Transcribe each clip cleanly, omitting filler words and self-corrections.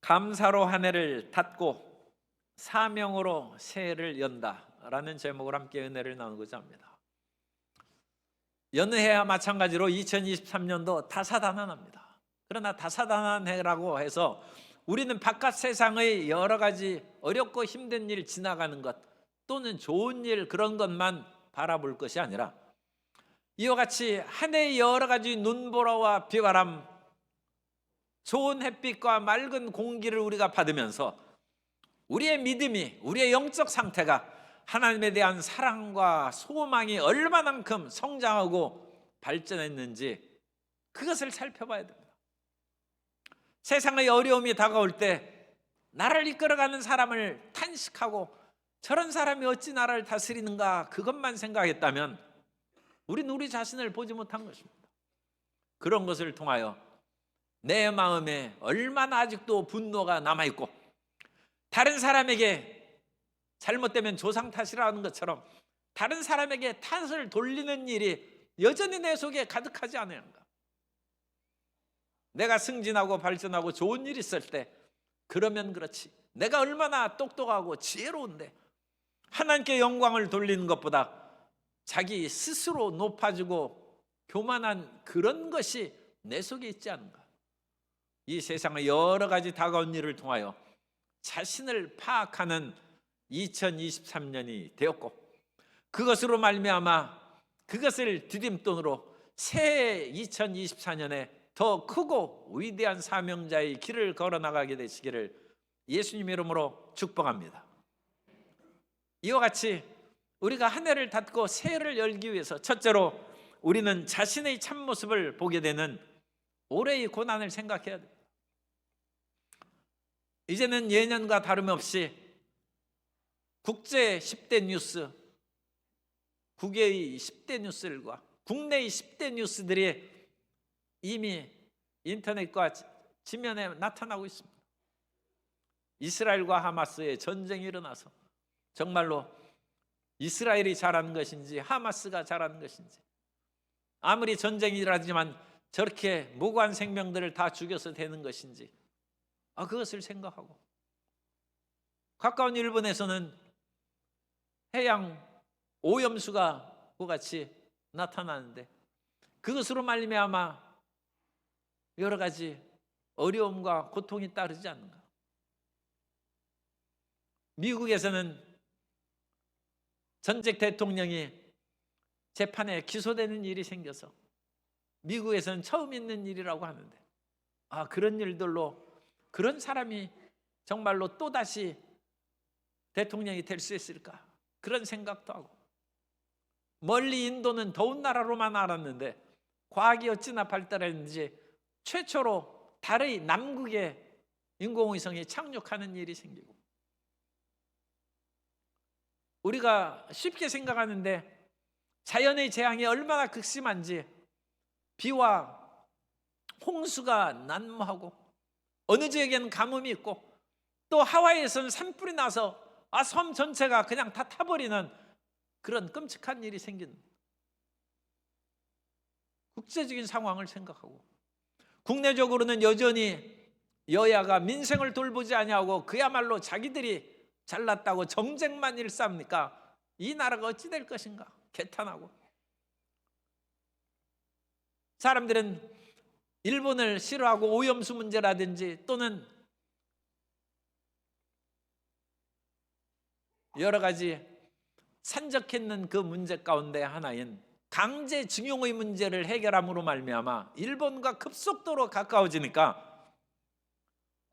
감사로 한 해를 닫고 사명으로 새해를 연다라는 제목으로 함께 은혜를 나누고자 합니다. 여느 해와 마찬가지로 2023년도 다사다난합니다. 그러나 다사다난 해라고 해서 우리는 바깥 세상의 여러 가지 어렵고 힘든 일 지나가는 것 또는 좋은 일 그런 것만 바라볼 것이 아니라 이와 같이 한 해의 여러 가지 눈보라와 비바람, 좋은 햇빛과 맑은 공기를 우리가 받으면서 우리의 믿음이, 우리의 영적 상태가 하나님에 대한 사랑과 소망이 얼마만큼 성장하고 발전했는지 그것을 살펴봐야 됩니다. 세상의 어려움이 다가올 때 나를 이끌어가는 사람을 탄식하고 저런 사람이 어찌 나를 다스리는가 그것만 생각했다면 우리는 우리 자신을 보지 못한 것입니다. 그런 것을 통하여 내 마음에 얼마나 아직도 분노가 남아있고 다른 사람에게 잘못되면 조상 탓이라는 것처럼 다른 사람에게 탓을 돌리는 일이 여전히 내 속에 가득하지 않은가. 내가 승진하고 발전하고 좋은 일 있을 때 그러면 그렇지 내가 얼마나 똑똑하고 지혜로운데 하나님께 영광을 돌리는 것보다 자기 스스로 높아지고 교만한 그런 것이 내 속에 있지 않은가. 이 세상의 여러 가지 다가온 일을 통하여 자신을 파악하는 2023년이 되었고 그것으로 말미암아 그것을 디딤돈으로 새해 2024년에 더 크고 위대한 사명자의 길을 걸어나가게 되시기를 예수님 이름으로 축복합니다. 이와 같이 우리가 한 해를 닫고 새해를 열기 위해서 첫째로 우리는 자신의 참모습을 보게 되는 올해의 고난을 생각해야 됩니다. 이제는 예년과 다름없이 국제 10대 뉴스, 국외의 10대 뉴스들과 국내의 10대 뉴스들이 이미 인터넷과 지면에 나타나고 있습니다. 이스라엘과 하마스의 전쟁이 일어나서 정말로 이스라엘이 잘하는 것인지 하마스가 잘하는 것인지 아무리 전쟁이라지만 저렇게 무고한 생명들을 다 죽여서 되는 것인지 그것을 생각하고 가까운 일본에서는 해양 오염수가 같이 나타나는데 그것으로 말미암아 여러 가지 어려움과 고통이 따르지 않는가. 미국에서는 전직 대통령이 재판에 기소되는 일이 생겨서 미국에서는 처음 있는 일이라고 하는데 그런 일들로 그런 사람이 정말로 또다시 대통령이 될 수 있을까 그런 생각도 하고 멀리 인도는 더운 나라로만 알았는데 과학이 어찌나 발달했는지 최초로 달의 남극에 인공위성이 착륙하는 일이 생기고 우리가 쉽게 생각하는데 자연의 재앙이 얼마나 극심한지 비와 홍수가 난무하고 어느 지역에는 가뭄이 있고 또 하와이에서는 산불이 나서 섬 전체가 그냥 다 타버리는 그런 끔찍한 일이 생긴 국제적인 상황을 생각하고 국내적으로는 여전히 여야가 민생을 돌보지 아니하고 그야말로 자기들이 잘났다고 정쟁만 일삼니까 이 나라가 어찌 될 것인가 개탄하고 사람들은 일본을 싫어하고 오염수 문제라든지 또는 여러 가지 산적했는 그 문제 가운데 하나인 강제징용의 문제를 해결함으로 말미암아 일본과 급속도로 가까워지니까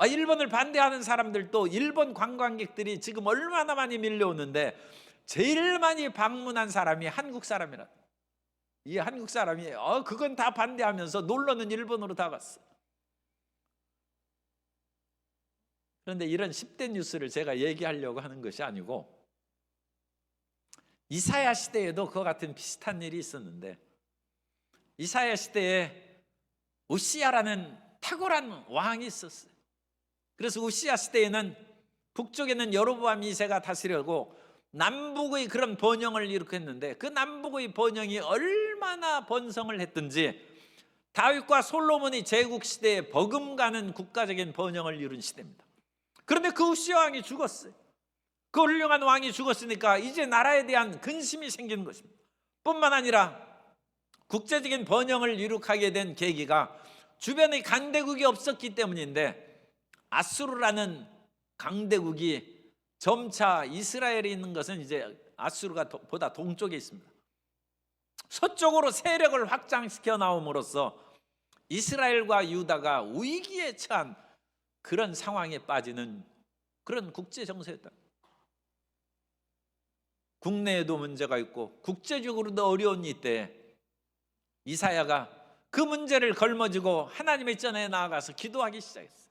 일본을 반대하는 사람들도 일본 관광객들이 지금 얼마나 많이 밀려오는데 제일 많이 방문한 사람이 한국 사람이라. 이 한국 사람이 그건 다 반대하면서 놀러는 일본으로 다 갔어. 그런데 이런 10대 뉴스를 제가 얘기하려고 하는 것이 아니고 이사야 시대에도 그와 같은 비슷한 일이 있었는데 이사야 시대에 우시야라는 탁월한 왕이 있었어요. 그래서 우시야 시대에는 북쪽에는 여로보암 2세가 다스려고 남북의 그런 번영을 일으켰는데 그 남북의 번영이 얼마나 번성을 했든지 다윗과 솔로몬이 제국 시대에 버금가는 국가적인 번영을 이룬 시대입니다. 그런데 그 우시아 왕이 죽었어요. 그 훌륭한 왕이 죽었으니까 이제 나라에 대한 근심이 생기는 것입니다. 뿐만 아니라 국제적인 번영을 이룩하게 된 계기가 주변에 강대국이 없었기 때문인데, 아수르라는 강대국이 점차 이스라엘에 있는 것은 이제 아수르가 보다 동쪽에 있습니다. 서쪽으로 세력을 확장시켜 나옴으로써 이스라엘과 유다가 위기에 처한 그런 상황에 빠지는 그런 국제 정세였다. 국내에도 문제가 있고 국제적으로도 어려운 이때 이사야가 그 문제를 걸머쥐고 하나님의 전에 나아가서 기도하기 시작했어요.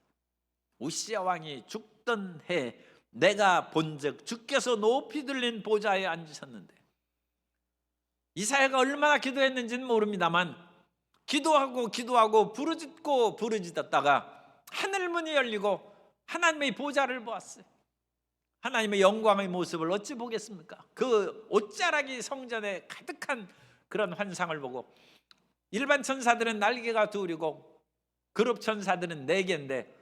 우시아 왕이 죽던 해 내가 본즉 주께서 높이 들린 보좌에 앉으셨는데, 이사야가 얼마나 기도했는지는 모릅니다만 기도하고 부르짖었다가 하늘문이 열리고 하나님의 보좌를 보았어요. 하나님의 영광의 모습을 어찌 보겠습니까? 그 옷자락이 성전에 가득한 그런 환상을 보고, 일반 천사들은 날개가 둘이고 그룹 천사들은 4개인데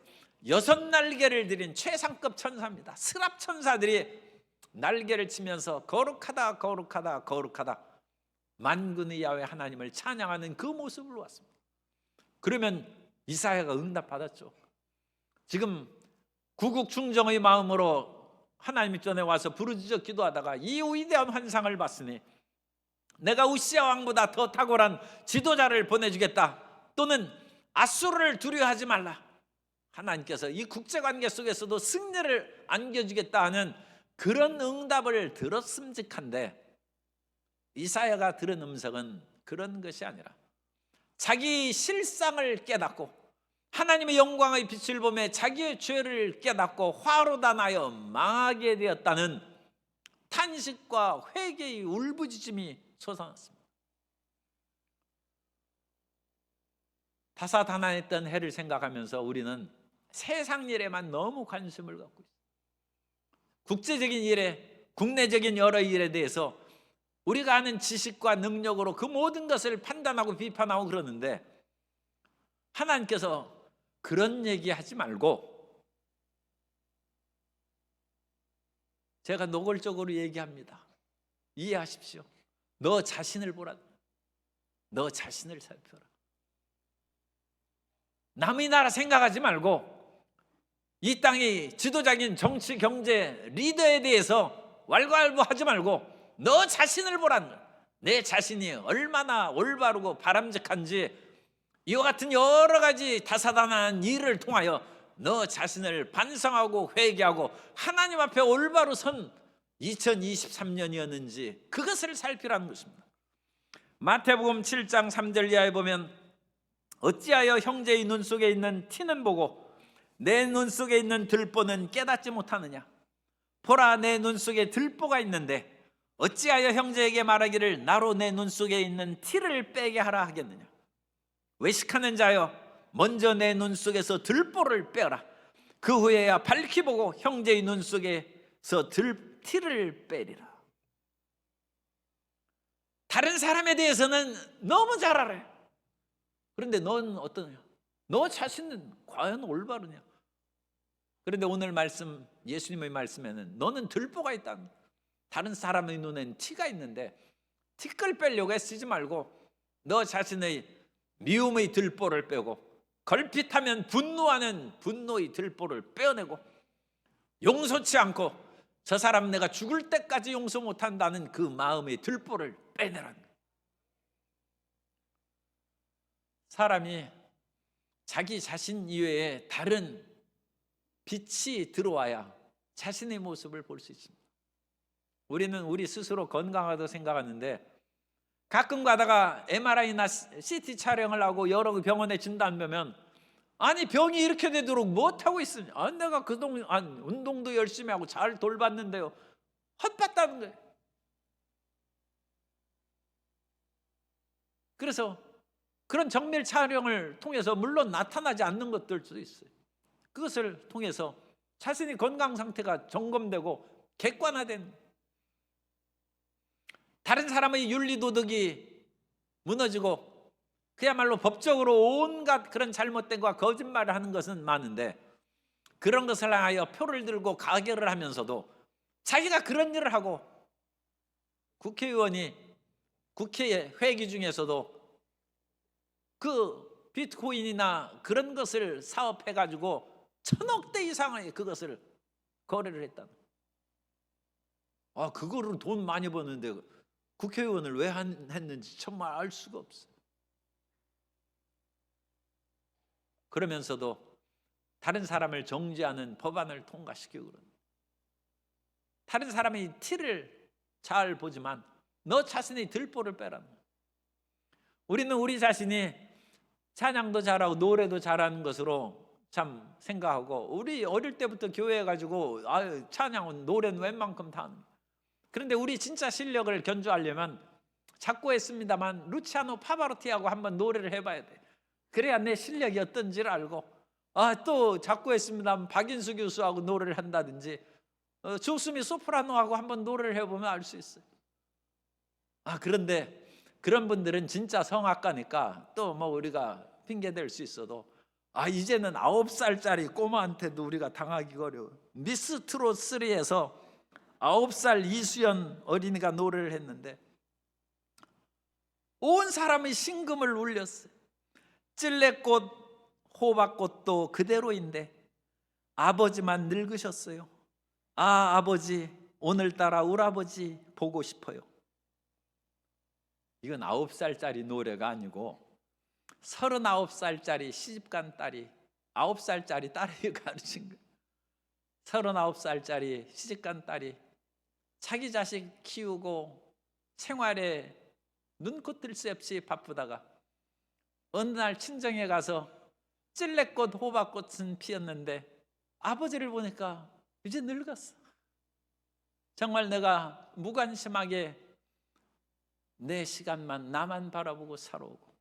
6날개를 들인 최상급 천사입니다. 스랍 천사들이 날개를 치면서 거룩하다 거룩하다 거룩하다 만군의 야훼 하나님을 찬양하는 그 모습을 보았습니다. 그러면 이사야가 응답받았죠. 지금 구국충정의 마음으로 하나님 전에 와서 부르짖어 기도하다가 이 위대한 환상을 봤으니 내가 우시아 왕보다 더 탁월한 지도자를 보내주겠다, 또는 아수르를 두려워하지 말라, 하나님께서 이 국제관계 속에서도 승리를 안겨주겠다 하는 그런 응답을 들었음직한데, 이사야가 들은 음성은 그런 것이 아니라 자기 실상을 깨닫고 하나님의 영광의 빛을 보며 자기의 죄를 깨닫고 화로 단하여 망하게 되었다는 탄식과 회개의 울부짖음이 솟아났습니다. 다사다난했던 해를 생각하면서 우리는 세상 일에만 너무 관심을 갖고 있습니다. 국제적인 일에, 국내적인 여러 일에 대해서 우리가 아는 지식과 능력으로 그 모든 것을 판단하고 비판하고 그러는데, 하나님께서 그런 얘기하지 말고, 제가 노골적으로 얘기합니다. 이해하십시오. 너 자신을 보라. 너 자신을 살펴라. 남의 나라 생각하지 말고 이 땅의 지도자인 정치, 경제, 리더에 대해서 왈가왈부하지 말고 너 자신을 보라는 거야. 내 자신이 얼마나 올바르고 바람직한지, 이와 같은 여러 가지 다사다난한 일을 통하여 너 자신을 반성하고 회개하고 하나님 앞에 올바로 선 2023년이었는지 그것을 살피라는 것입니다. 마태복음 7장 3절 이하에 보면, 어찌하여 형제의 눈 속에 있는 티는 보고 내 눈 속에 있는 들보는 깨닫지 못하느냐. 보라, 내 눈 속에 들보가 있는데 어찌하여 형제에게 말하기를 나로 내 눈 속에 있는 티를 빼게 하라 하겠느냐. 외식하는 자여, 먼저 내 눈 속에서 들보를 빼어라. 그 후에야 밝히 보고 형제의 눈 속에서 티를 빼리라. 다른 사람에 대해서는 너무 잘 알아요. 그런데 넌 어떠냐? 너 자신은 과연 올바르냐? 그런데 오늘 말씀, 예수님의 말씀에는 너는 들보가 있다. 다른 사람의 눈엔 티가 있는데 티끌 빼려고 애쓰지 말고 너 자신의 미움의 들보를 빼고, 걸핏하면 분노하는 분노의 들보를 빼어내고, 용서치 않고 저 사람 내가 죽을 때까지 용서 못한다는 그 마음의 들보를 빼내라는 거예요. 사람이 자기 자신 이외에 다른 빛이 들어와야 자신의 모습을 볼 수 있습니다. 우리는 우리 스스로 건강하다고 생각하는데 가끔 가다가 MRI나 CT 촬영을 하고 여러 병원에 진단되면, 아니 병이 이렇게 되도록 못하고 있으냐, 내가 그동안 운동도 열심히 하고 잘 돌봤는데요, 헛봤다는 거예요. 그래서 그런 정밀 촬영을 통해서 물론 나타나지 않는 것들도 있어요. 그것을 통해서 자신의 건강 상태가 점검되고 객관화된, 다른 사람의 윤리도덕이 무너지고 그야말로 법적으로 온갖 그런 잘못된 것과 거짓말을 하는 것은 많은데, 그런 것을 향하여 표를 들고 가결을 하면서도 자기가 그런 일을 하고, 국회의원이 국회 회기 중에서도 그 비트코인이나 그런 것을 사업해 가지고 1,000억대 이상의 그것을 거래를 했다. 그거를 돈 많이 버는데 국회의원을 왜 했는지 정말 알 수가 없어요. 그러면서도 다른 사람을 정죄하는 법안을 통과시키고 그러는, 다른 사람이 티를 잘 보지만 너 자신의 들보를 빼라는 거예요. 우리는 우리 자신이 찬양도 잘하고 노래도 잘하는 것으로 참 생각하고, 우리 어릴 때부터 교회에 가지고 찬양은 노래는 웬만큼 다 하는 거예요. 그런데 우리 진짜 실력을 견주하려면 작고했습니다만 루치아노 파바로티하고 한번 노래를 해봐야 돼. 그래야 내 실력이 어떤지를 알고, 또 작고했습니다만 박인수 교수하고 노래를 한다든지 조수미 소프라노하고 한번 노래를 해보면 알 수 있어요. 그런데 그런 분들은 진짜 성악가니까 또 뭐 우리가 핑계댈 수 있어도 이제는 9살짜리 꼬마한테도 우리가 당하기 어려워요. 미스트롯 3에서 9살 이수연 어린이가 노래를 했는데 온 사람이 심금을 울렸어요. 찔레꽃 호박꽃도 그대로인데 아버지만 늙으셨어요. 아버지 오늘따라 우리 아버지 보고 싶어요. 이건 9살짜리 노래가 아니고 39살짜리 시집간 딸이 9살짜리 딸이 가르친 거예요. 39살짜리 시집간 딸이 자기 자식 키우고 생활에 눈코 뜰 새 없이 바쁘다가 어느 날 친정에 가서 찔레꽃 호박꽃은 피었는데 아버지를 보니까 이제 늙었어. 정말 내가 무관심하게 내 시간만 나만 바라보고 살아오고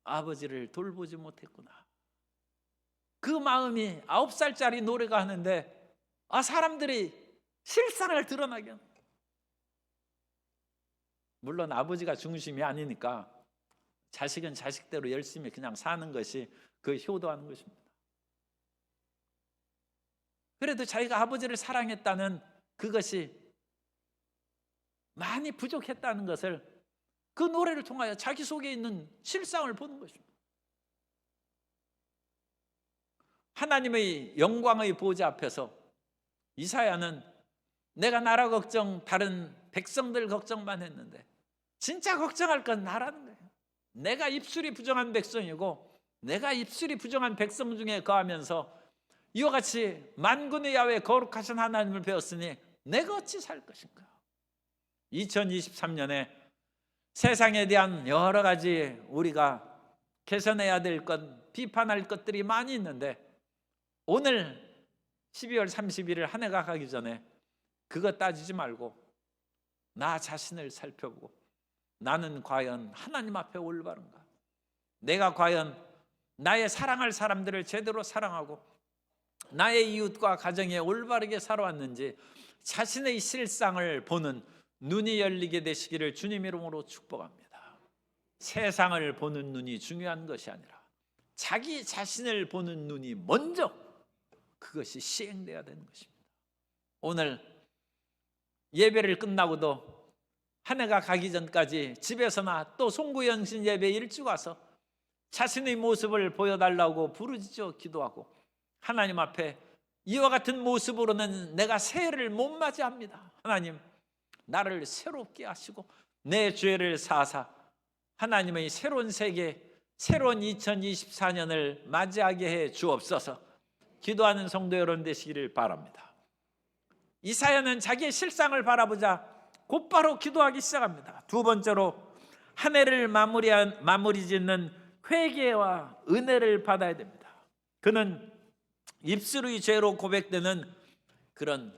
아버지를 돌보지 못했구나. 그 마음이 9살짜리 노래가 하는데 사람들이 실상을 드러나게 하는. 물론 아버지가 중심이 아니니까 자식은 자식대로 열심히 그냥 사는 것이 그 효도하는 것입니다. 그래도 자기가 아버지를 사랑했다는 그것이 많이 부족했다는 것을 그 노래를 통하여 자기 속에 있는 실상을 보는 것입니다. 하나님의 영광의 보좌 앞에서 이사야는 내가 나라 걱정, 다른 백성들 걱정만 했는데 진짜 걱정할 건 나라는 거예요. 내가 입술이 부정한 백성이고 내가 입술이 부정한 백성 중에 거하면서 이와 같이 만군의 야훼 거룩하신 하나님을 배웠으니 내가 어찌 살 것인가. 2023년에 세상에 대한 여러 가지 우리가 개선해야 될 것, 비판할 것들이 많이 있는데 오늘 12월 31일 한 해가 가기 전에 그거 따지지 말고 나 자신을 살펴보고 나는 과연 하나님 앞에 올바른가? 내가 과연 나의 사랑할 사람들을 제대로 사랑하고 나의 이웃과 가정에 올바르게 살아왔는지 자신의 실상을 보는 눈이 열리게 되시기를 주님 이름으로 축복합니다. 세상을 보는 눈이 중요한 것이 아니라 자기 자신을 보는 눈이 먼저 그것이 시행돼야 되는 것입니다. 오늘 예배를 끝나고도 한 해가 가기 전까지 집에서나 또 송구영신 예배 일찍 와서 자신의 모습을 보여달라고 부르짖어 기도하고 하나님 앞에 이와 같은 모습으로는 내가 새해를 못 맞이합니다. 하나님 나를 새롭게 하시고 내 죄를 사하사 하나님의 새로운 세계, 새로운 2024년을 맞이하게 해 주옵소서. 기도하는 성도 여러분 되시기를 바랍니다. 이사야는 자기의 실상을 바라보자 곧바로 기도하기 시작합니다. 두 번째로 한 해를 마무리 짓는 회개와 은혜를 받아야 됩니다. 그는 입술의 죄로 고백되는 그런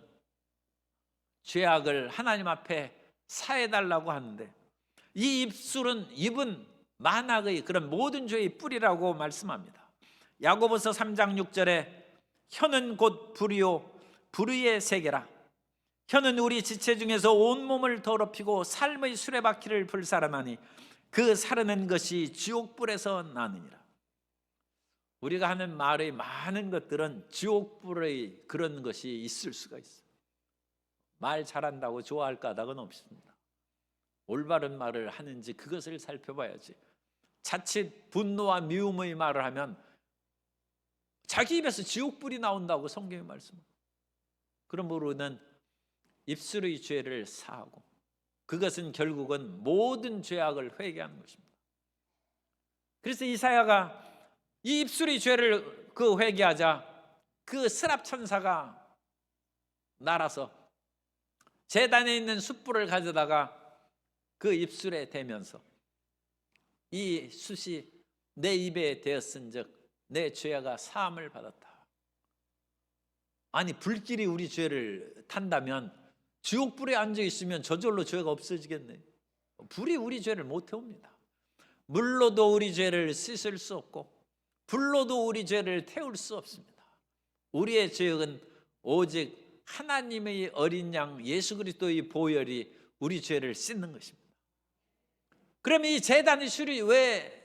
죄악을 하나님 앞에 사해달라고 하는데 이 입은 만악의 그런 모든 죄의 뿌리라고 말씀합니다. 야고보서 3장 6절에 혀는 곧 불이요 불의의 세계라. 혀는 우리 지체 중에서 온몸을 더럽히고 삶의 수레바퀴를 불살하나니 그 사르는 것이 지옥불에서 나느니라. 우리가 하는 말의 많은 것들은 지옥불의 그런 것이 있을 수가 있어요. 말 잘한다고 좋아할 까닭은 없습니다. 올바른 말을 하는지 그것을 살펴봐야지. 자칫 분노와 미움의 말을 하면 자기 입에서 지옥불이 나온다고 성경이 말씀합니다. 그러므로 우리는 입술의 죄를 사하고, 그것은 결국은 모든 죄악을 회개하는 것입니다. 그래서 이사야가 이 입술의 죄를 회개하자 그 스랍 천사가 날아서 제단에 있는 숯불을 가져다가 그 입술에 대면서 이 숯이 내 입에 대었은즉 내 죄가 사함을 받았다. 아니, 불길이 우리 죄를 탄다면 지옥불에 앉아 있으면 저절로 죄가 없어지겠네. 불이 우리 죄를 못 태웁니다. 물로도 우리 죄를 씻을 수 없고 불로도 우리 죄를 태울 수 없습니다. 우리의 죄악은 오직 하나님의 어린 양 예수 그리스도의 보혈이 우리 죄를 씻는 것입니다. 그러면 이 제단의 숯이 왜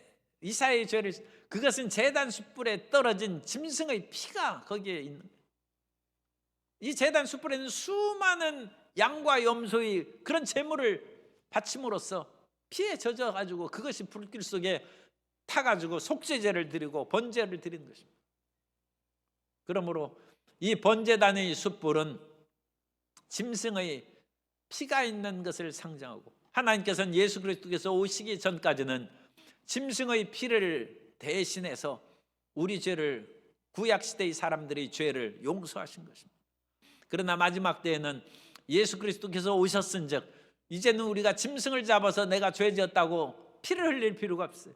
이사야의 죄를, 그것은 제단 숯불에 떨어진 짐승의 피가 거기에 있는 거예요. 이 제단 숯불에는 수많은 양과 염소의 그런 제물을 바침으로써 피에 젖어가지고 그것이 불길 속에 타가지고 속죄제를 드리고 번제를 드리는 것입니다. 그러므로 이 번제단의 숯불은 짐승의 피가 있는 것을 상징하고, 하나님께서는 예수 그리스도께서 오시기 전까지는 짐승의 피를 대신해서 우리 죄를, 구약시대의 사람들의 죄를 용서하신 것입니다. 그러나 마지막 때에는 예수 그리스도께서 오셨은즉 이제는 우리가 짐승을 잡아서 내가 죄 지었다고 피를 흘릴 필요가 없어요.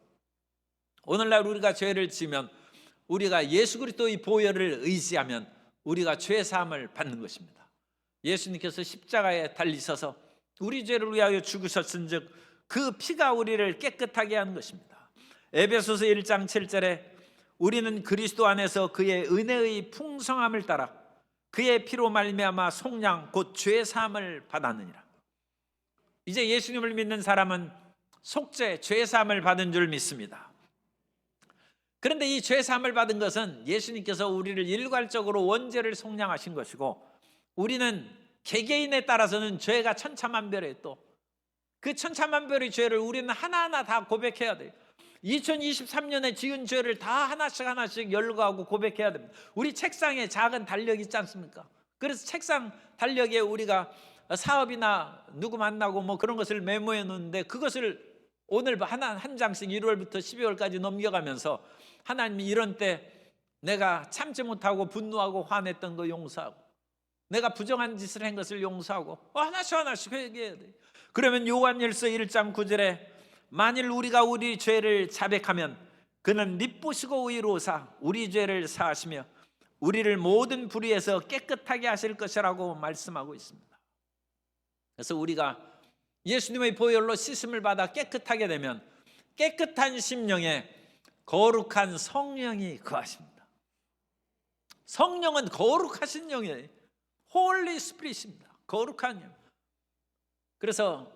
오늘날 우리가 죄를 지면 우리가 예수 그리스도의 보혈을 의지하면 우리가 죄 사함을 받는 것입니다. 예수님께서 십자가에 달리셔서 우리 죄를 위하여 죽으셨은즉 그 피가 우리를 깨끗하게 하는 것입니다. 에베소서 1장 7절에 우리는 그리스도 안에서 그의 은혜의 풍성함을 따라 그의 피로 말미암아 속량 곧 죄 사함을 받았느니라. 이제 예수님을 믿는 사람은 속죄, 죄 사함을 받은 줄 믿습니다. 그런데 이 죄 사함을 받은 것은 예수님께서 우리를 일괄적으로 원죄를 속량하신 것이고, 우리는 개개인에 따라서는 죄가 천차만별이에요. 또 그 천차만별의 죄를 우리는 하나하나 다 고백해야 돼요. 2023년에 지은 죄를 다 하나씩 열거하고 고백해야 됩니다. 우리 책상에 작은 달력 있지 않습니까? 그래서 책상 달력에 우리가 사업이나 누구 만나고 뭐 그런 것을 메모해 놓는데, 그것을 오늘 한 장씩 1월부터 12월까지 넘겨가면서 하나님이 이런 때 내가 참지 못하고 분노하고 화냈던 거 용서하고, 내가 부정한 짓을 한 것을 용서하고 하나씩 회개해야 돼요. 그러면 요한일서 1장 9절에 만일 우리가 우리 죄를 자백하면 그는 미쁘시고 의로우사 우리 죄를 사하시며 우리를 모든 불의에서 깨끗하게 하실 것이라고 말씀하고 있습니다. 그래서 우리가 예수님의 보혈로 씻음을 받아 깨끗하게 되면 깨끗한 심령에 거룩한 성령이 거하십니다. 성령은 거룩하신 영이에요. 홀리 스피릿입니다. 거룩한 영. 그래서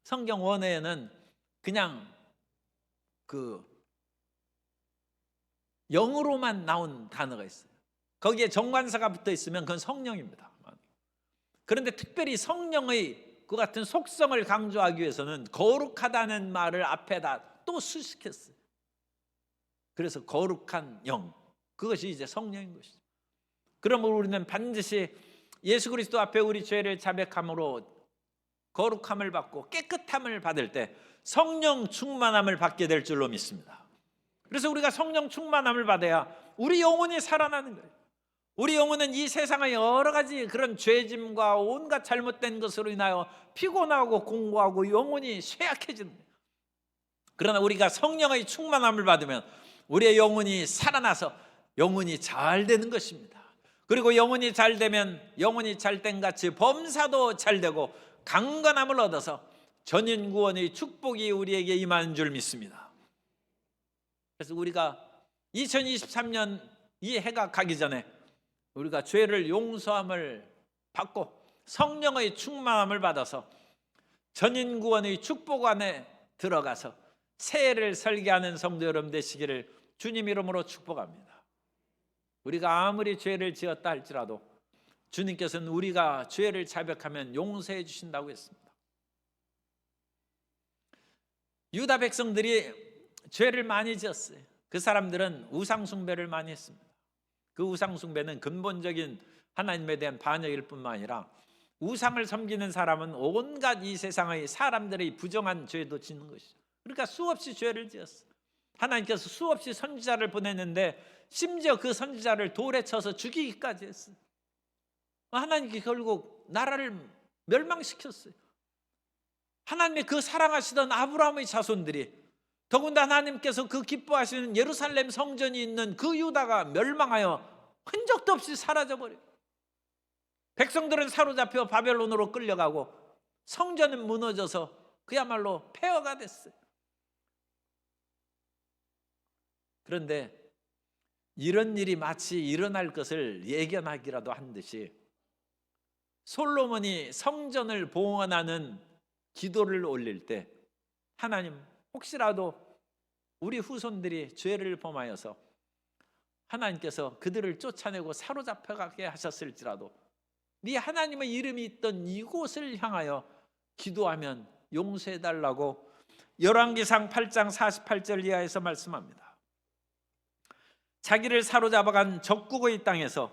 성경 원어에는 그냥 그 영으로만 나온 단어가 있어요. 거기에 정관사가 붙어 있으면 그건 성령입니다. 그런데 특별히 성령의 그 같은 속성을 강조하기 위해서는 거룩하다는 말을 앞에다 또 수식했어요. 그래서 거룩한 영, 그것이 이제 성령인 것이죠. 그러므로 우리는 반드시 예수 그리스도 앞에 우리 죄를 자백함으로 거룩함을 받고 깨끗함을 받을 때 성령 충만함을 받게 될 줄로 믿습니다. 그래서 우리가 성령 충만함을 받아야 우리 영혼이 살아나는 거예요. 우리 영혼은 이 세상의 여러 가지 그런 죄짐과 온갖 잘못된 것으로 인하여 피곤하고 공고하고 영혼이 쇠약해지는 거예요. 그러나 우리가 성령의 충만함을 받으면 우리의 영혼이 살아나서 영혼이 잘 되는 것입니다. 그리고 영혼이 잘 되면 영혼이 잘된 같이 범사도 잘 되고 강건함을 얻어서 전인구원의 축복이 우리에게 임하는 줄 믿습니다. 그래서 우리가 2023년 이 해가 가기 전에 우리가 죄를 용서함을 받고 성령의 충만함을 받아서 전인구원의 축복 안에 들어가서 새해를 설계하는 성도 여러분 되시기를 주님 이름으로 축복합니다. 우리가 아무리 죄를 지었다 할지라도 주님께서는 우리가 죄를 자백하면 용서해 주신다고 했습니다. 유다 백성들이 죄를 많이 지었어요. 그 사람들은 우상 숭배를 많이 했습니다. 그 우상 숭배는 근본적인 하나님에 대한 반역일 뿐만 아니라 우상을 섬기는 사람은 온갖 이 세상의 사람들의 부정한 죄도 짓는 것이죠. 그러니까 수없이 죄를 지었어요. 하나님께서 수없이 선지자를 보냈는데 심지어 그 선지자를 돌에 쳐서 죽이기까지 했어요. 하나님께 결국 나라를 멸망시켰어요. 하나님의 그 사랑하시던 아브라함의 자손들이, 더군다나 하나님께서 그 기뻐하시는 예루살렘 성전이 있는 그 유다가 멸망하여 흔적도 없이 사라져버려요. 백성들은 사로잡혀 바벨론으로 끌려가고 성전은 무너져서 그야말로 폐허가 됐어요. 그런데 이런 일이 마치 일어날 것을 예견하기라도 한 듯이 솔로몬이 성전을 봉헌하는 기도를 올릴 때 하나님, 혹시라도 우리 후손들이 죄를 범하여서 하나님께서 그들을 쫓아내고 사로잡혀가게 하셨을지라도 네 하나님의 이름이 있던 이곳을 향하여 기도하면 용서해달라고 열왕기상 8장 48절 이하에서 말씀합니다. 자기를 사로잡아간 적국의 땅에서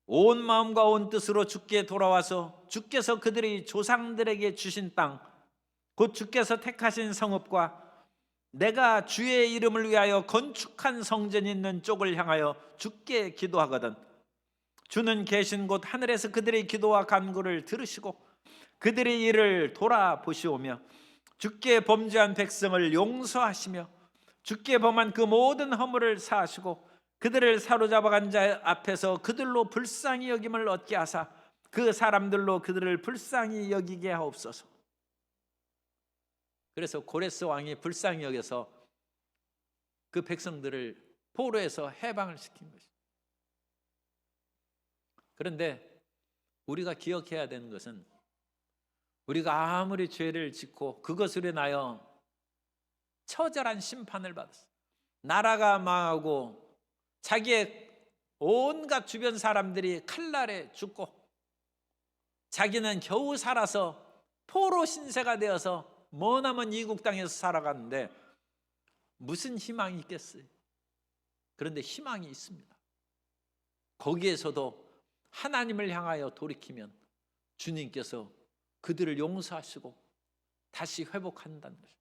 온 마음과 온 뜻으로 주께 돌아와서 주께서 그들의 조상들에게 주신 땅, 곧 주께서 택하신 성읍과 내가 주의 이름을 위하여 건축한 성전이 있는 쪽을 향하여 주께 기도하거든 주는 계신 곳 하늘에서 그들의 기도와 간구를 들으시고 그들의 일을 돌아보시오며 주께 범죄한 백성을 용서하시며 주께 범한 그 모든 허물을 사하시고 그들을 사로잡아간 자 앞에서 그들로 불쌍히 여김을 얻게 하사 그 사람들로 그들을 불쌍히 여기게 하옵소서. 그래서 고레스 왕이 불쌍히 여겨서 그 백성들을 포로에서 해방을 시킨 것입니다. 그런데 우리가 기억해야 되는 것은 우리가 아무리 죄를 짓고 그것으로 인하여 처절한 심판을 받았어요. 나라가 망하고 자기의 온갖 주변 사람들이 칼날에 죽고 자기는 겨우 살아서 포로 신세가 되어서 머나먼 이국 땅에서 살아가는데 무슨 희망이 있겠어요? 그런데 희망이 있습니다. 거기에서도 하나님을 향하여 돌이키면 주님께서 그들을 용서하시고 다시 회복한다는 것입니다.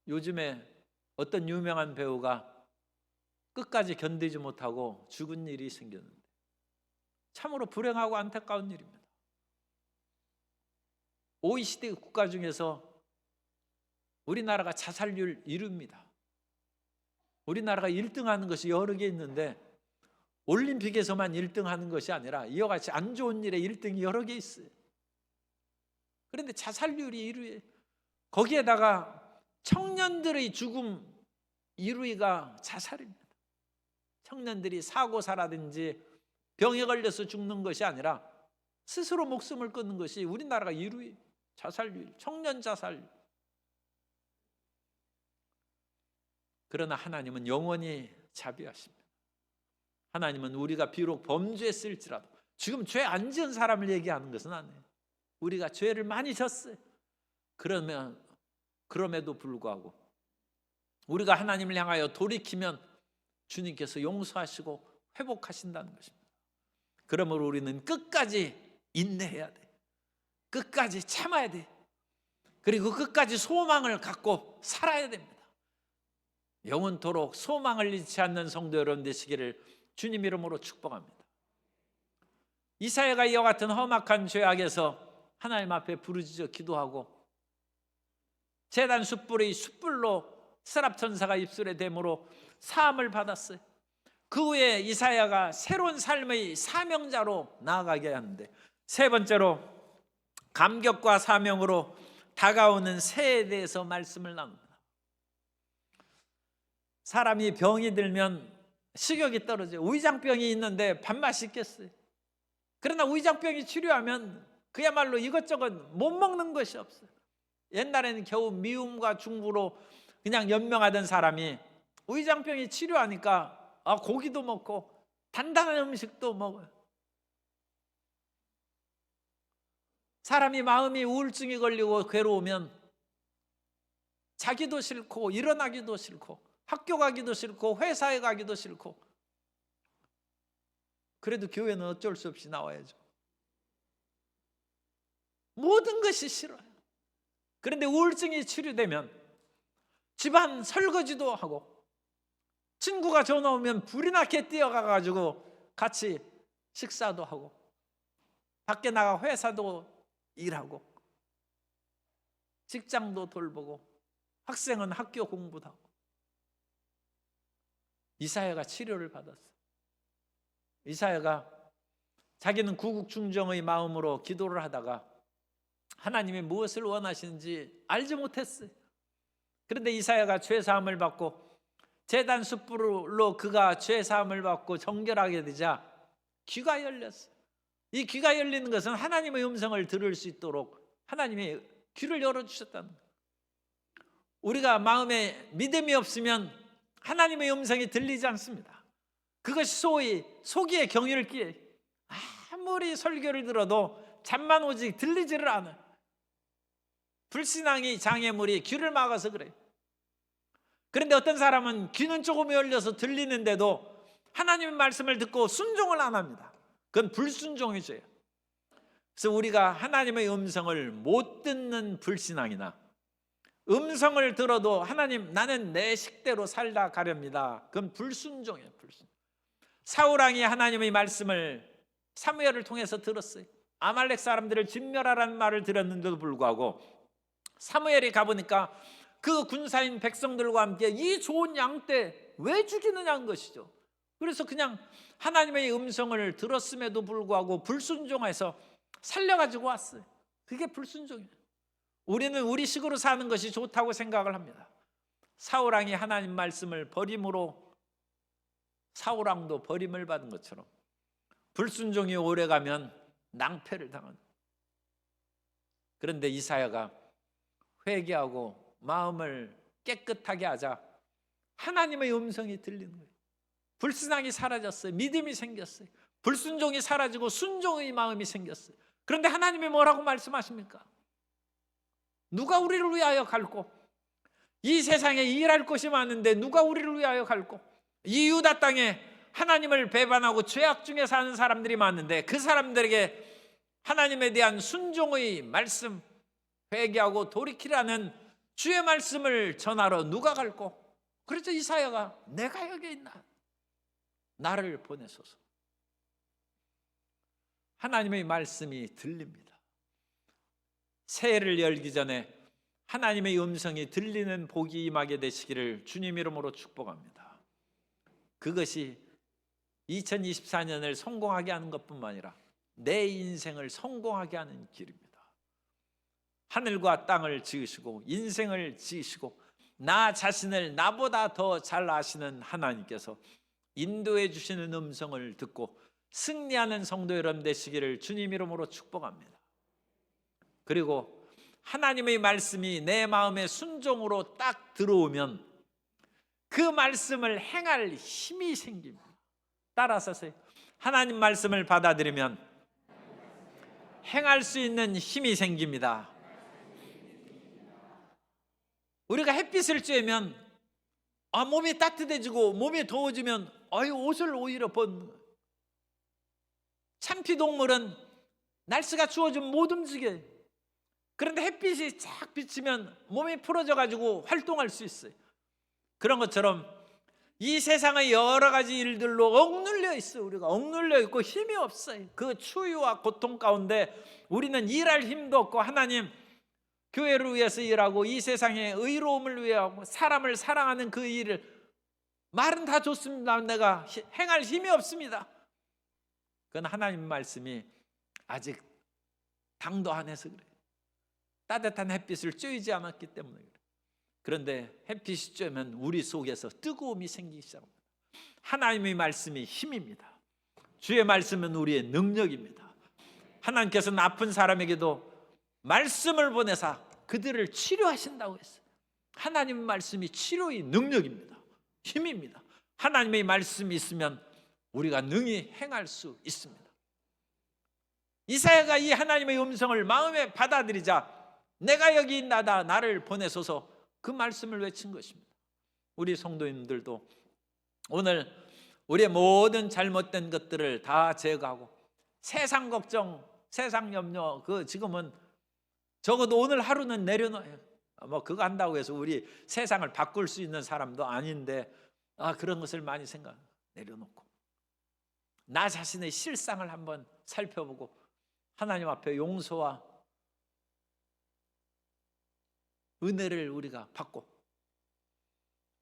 요즘에 어떤 유명한 배우가 끝까지 견디지 못하고 죽은 일이 생겼는데 참으로 불행하고 안타까운 일입니다. OECD 국가 중에서 우리나라가 자살률 1위입니다. 우리나라가 1등하는 것이 여러 개 있는데 올림픽에서만 1등하는 것이 아니라 이와 같이 안 좋은 일에 1등이 여러 개 있어요. 그런데 자살률이 1위예요. 거기에다가 청년들의 죽음 1위가 자살입니다. 청년들이 사고사라든지 병에 걸려서 죽는 것이 아니라 스스로 목숨을 끊는 것이 우리나라가 1위 자살률, 청년 자살률. 그러나 하나님은 영원히 자비하십니다. 하나님은 우리가 비록 범죄했을지라도, 지금 죄 안 지은 사람을 얘기하는 것은 아니에요. 우리가 죄를 많이 졌어요. 그럼에도 불구하고 우리가 하나님을 향하여 돌이키면 주님께서 용서하시고 회복하신다는 것입니다. 그러므로 우리는 끝까지 인내해야 돼. 끝까지 참아야 돼. 그리고 끝까지 소망을 갖고 살아야 됩니다. 영원토록 소망을 잃지 않는 성도 여러분 되시기를 주님 이름으로 축복합니다. 이사야가 이와 같은 험악한 죄악에서 하나님 앞에 부르짖어 기도하고 제단 숯불의 숯불로 스랍 천사가 입술에 댐으로 사함을 받았어요. 그 후에 이사야가 새로운 삶의 사명자로 나아가게 하는데, 세 번째로 감격과 사명으로 다가오는 새에 대해서 말씀을 나눕니다. 사람이 병이 들면 식욕이 떨어져요. 위장병이 있는데 밥맛이 있겠어요. 그러나 위장병이 치료하면 그야말로 이것저것 못 먹는 것이 없어요. 옛날에는 겨우 미움과 중부로 그냥 연명하던 사람이 위장병이 치료하니까 고기도 먹고 단단한 음식도 먹어요. 사람이 마음이 우울증이 걸리고 괴로우면 자기도 싫고 일어나기도 싫고 학교 가기도 싫고 회사에 가기도 싫고, 그래도 교회는 어쩔 수 없이 나와야죠. 모든 것이 싫어요. 그런데 우울증이 치료되면 집안 설거지도 하고, 친구가 전화 오면 불이 나게 뛰어가가지고 같이 식사도 하고, 밖에 나가 회사도 일하고, 직장도 돌보고, 학생은 학교 공부도 하고. 이사야가 치료를 받았어요. 이사야가 자기는 구국중정의 마음으로 기도를 하다가 하나님이 무엇을 원하시는지 알지 못했어요. 그런데 이사야가 죄사함을 받고 제단 숯불로 그가 죄사함을 받고 정결하게 되자 귀가 열렸어요. 이 귀가 열리는 것은 하나님의 음성을 들을 수 있도록 하나님이 귀를 열어주셨다는 거예요. 우리가 마음에 믿음이 없으면 하나님의 음성이 들리지 않습니다. 그것이 소위 소기의 경율기에 아무리 설교를 들어도 잠만 오직 들리지를 않아요. 불신앙이 장애물이 귀를 막아서 그래요. 그런데 어떤 사람은 귀는 조금 열려서 들리는데도 하나님의 말씀을 듣고 순종을 안 합니다. 그건 불순종의 죄예요. 그래서 우리가 하나님의 음성을 못 듣는 불신앙이나 음성을 들어도 하나님 나는 내 식대로 살다 가렵니다, 그건 불순종이에요. 불순종. 사울왕이 하나님의 말씀을 사무엘을 통해서 들었어요. 아말렉 사람들을 진멸하라는 말을 들었는데도 불구하고 사무엘이 가보니까 그 군사인 백성들과 함께 이 좋은 양 떼 왜 죽이느냐는 것이죠. 그래서 그냥 하나님의 음성을 들었음에도 불구하고 불순종해서 살려가지고 왔어요. 그게 불순종이에요. 우리는 우리식으로 사는 것이 좋다고 생각을 합니다. 사울왕이 하나님 말씀을 버림으로 사울왕도 버림을 받은 것처럼 불순종이 오래가면 낭패를 당한다. 그런데 이사야가 회개하고 마음을 깨끗하게 하자 하나님의 음성이 들리는 거예요. 불신앙이 사라졌어요. 믿음이 생겼어요. 불순종이 사라지고 순종의 마음이 생겼어요. 그런데 하나님이 뭐라고 말씀하십니까? 누가 우리를 위하여 갈고? 이 세상에 일할 것이 많은데 누가 우리를 위하여 갈고? 이 유다 땅에 하나님을 배반하고 죄악 중에 사는 사람들이 많은데 그 사람들에게 하나님에 대한 순종의 말씀, 회개하고 돌이키라는 주의 말씀을 전하러 누가 갈고? 그래서 이사야가 내가 여기 있나? 나를 보내소서. 하나님의 말씀이 들립니다. 새해를 열기 전에 하나님의 음성이 들리는 복이 임하게 되시기를 주님 이름으로 축복합니다. 그것이 2024년을 성공하게 하는 것뿐만 아니라 내 인생을 성공하게 하는 길입니다. 하늘과 땅을 지으시고 인생을 지으시고 나 자신을 나보다 더 잘 아시는 하나님께서 인도해 주시는 음성을 듣고 승리하는 성도 여러분 되시기를 주님 이름으로 축복합니다. 그리고 하나님의 말씀이 내 마음에 순종으로 딱 들어오면 그 말씀을 행할 힘이 생깁니다. 따라서 하나님 말씀을 받아들이면 행할 수 있는 힘이 생깁니다. 우리가 햇빛을 쬐면 몸이 따뜻해지고 몸이 더워지면 옷을 오히려 벗는 거예요. 참피동물은 날씨가 추워지면 못 움직여요. 그런데 햇빛이 쫙 비치면 몸이 풀어져 가지고 활동할 수 있어요. 그런 것처럼 이 세상의 여러 가지 일들로 억눌려 있어요. 우리가 억눌려 있고 힘이 없어요. 그 추위와 고통 가운데 우리는 일할 힘도 없고 하나님 교회를 위해서 일하고 이 세상의 의로움을 위하고 사람을 사랑하는 그 일을 말은 다 좋습니다. 내가 행할 힘이 없습니다. 그건 하나님 말씀이 아직 당도 안 해서 그래요. 따뜻한 햇빛을 쬐지 않았기 때문에 그래요. 그런데 햇빛이 쬐면 우리 속에서 뜨거움이 생기기 시작합니다. 하나님의 말씀이 힘입니다. 주의 말씀은 우리의 능력입니다. 하나님께서는 아픈 사람에게도 말씀을 보내사 그들을 치료하신다고 했어요. 하나님 말씀이 치료의 능력입니다. 힘입니다. 하나님의 말씀이 있으면 우리가 능히 행할 수 있습니다. 이사야가 이 하나님의 음성을 마음에 받아들이자 내가 여기 있나다 나를 보내소서 그 말씀을 외친 것입니다. 우리 성도님들도 오늘 우리의 모든 잘못된 것들을 다 제거하고 세상 걱정, 세상 염려, 지금은 적어도 오늘 하루는 내려놔요. 그거 한다고 해서 우리 세상을 바꿀 수 있는 사람도 아닌데 그런 것을 많이 내려놓고 나 자신의 실상을 한번 살펴보고 하나님 앞에 용서와 은혜를 우리가 받고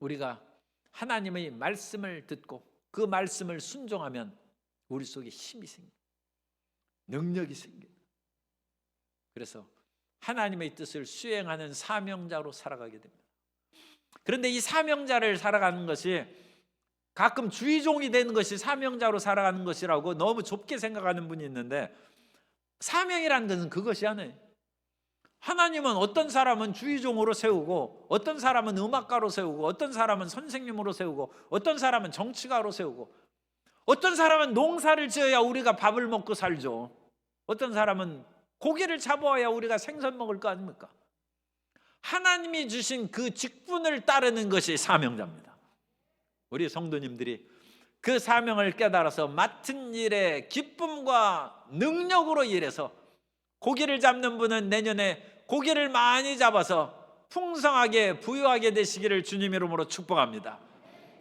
우리가 하나님의 말씀을 듣고 그 말씀을 순종하면 우리 속에 힘이 생깁니다. 능력이 생깁니다. 그래서 하나님의 뜻을 수행하는 사명자로 살아가게 됩니다. 그런데 이 사명자를 살아가는 것이 가끔 주의종이 되는 것이 사명자로 살아가는 것이라고 너무 좁게 생각하는 분이 있는데 사명이라는 것은 그것이 아니에요. 하나님은 어떤 사람은 주의종으로 세우고 어떤 사람은 음악가로 세우고 어떤 사람은 선생님으로 세우고 어떤 사람은 정치가로 세우고 어떤 사람은 농사를 지어야 우리가 밥을 먹고 살죠. 어떤 사람은 고기를 잡아야 우리가 생선 먹을 거 아닙니까? 하나님이 주신 그 직분을 따르는 것이 사명자입니다. 우리 성도님들이 그 사명을 깨달아서 맡은 일에 기쁨과 능력으로 일해서 고기를 잡는 분은 내년에 고기를 많이 잡아서 풍성하게 부유하게 되시기를 주님 이름으로 축복합니다.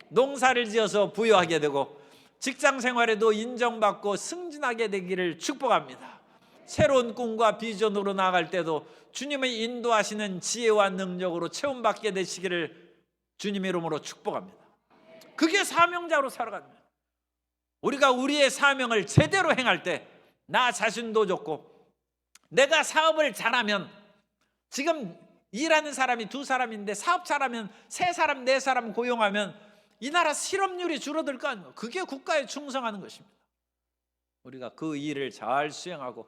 농사를 지어서 부유하게 되고 직장 생활에도 인정받고 승진하게 되기를 축복합니다. 새로운 꿈과 비전으로 나아갈 때도 주님의 인도하시는 지혜와 능력으로 체험받게 되시기를 주님 이름으로 축복합니다. 그게 사명자로 살아가는 거예요. 우리가 우리의 사명을 제대로 행할 때 나 자신도 좋고 내가 사업을 잘하면 지금 일하는 사람이 2사람인데 사업 잘하면 3사람 4사람 고용하면 이 나라 실업률이 줄어들 거 아니에요. 그게 국가에 충성하는 것입니다. 우리가 그 일을 잘 수행하고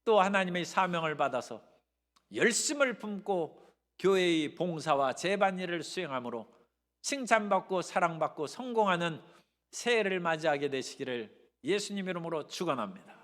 또 하나님의 사명을 받아서 열심을 품고 교회의 봉사와 제반일을 수행함으로 칭찬받고 사랑받고 성공하는 새해를 맞이하게 되시기를 예수님 이름으로 축원합니다.